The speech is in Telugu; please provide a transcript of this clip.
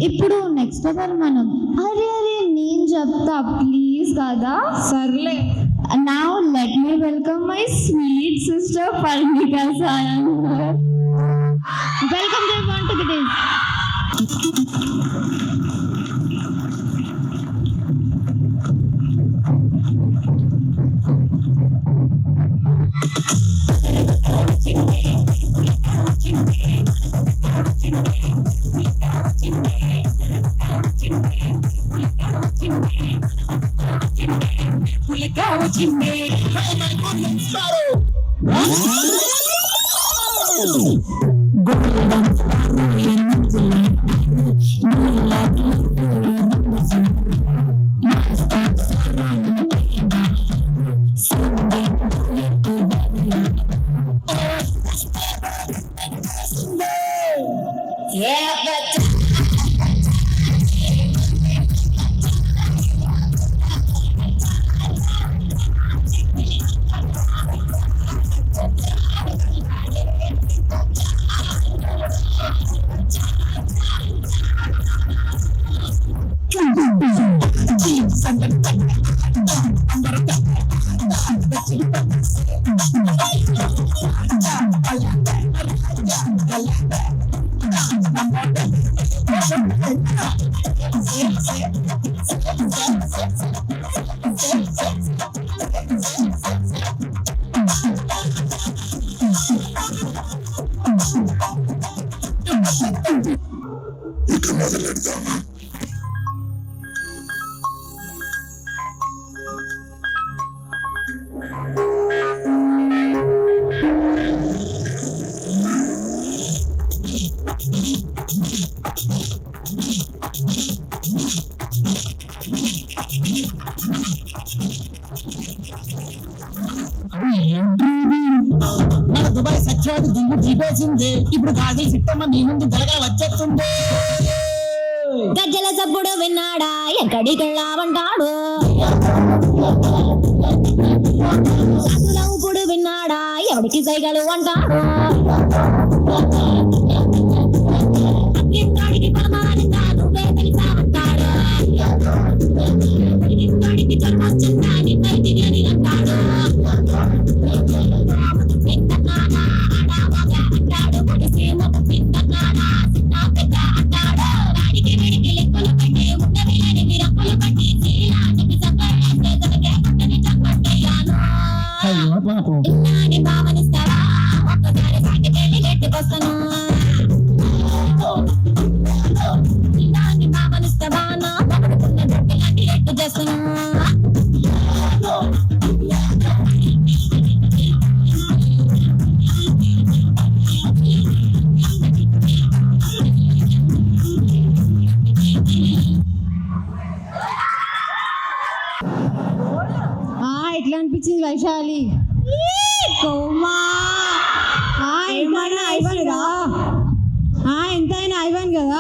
ఇప్పుడు నెక్స్ట్ ఎవరు మనం? అరే అరే నేను చెప్తా ప్లీజ్ కదా. సర్లే. Now let me welcome my sweet sister Parnika Sayan. Welcome everyone to the day. మన దుబాయ్ సత్యాది దింగు దిగేసింది. ఇప్పుడు గాజులు సిట్టమ్మ మీ ముందు గలగల వచ్చేస్తుంది. గజ్జల సప్పుడు విన్నాడా ఎక్కడికెళ్ళావంటాడు. ఇప్పుడు విన్నాడా ఎవడికి సైగలు అంటాడు. నువ్వే తెలిసావంటాడు. జన్మొచ్చిందని బయటికి అని అంటాడు. భావనిస్తావా ఒక్కసారి సాగితేలి గట్టికొస్తాను. భావనిస్తావా నా గట్టి గట్టి చేస్తాను. ఎట్లా అనిపించింది వైశాలి? ఎంతైనా ఐవన్ కదా.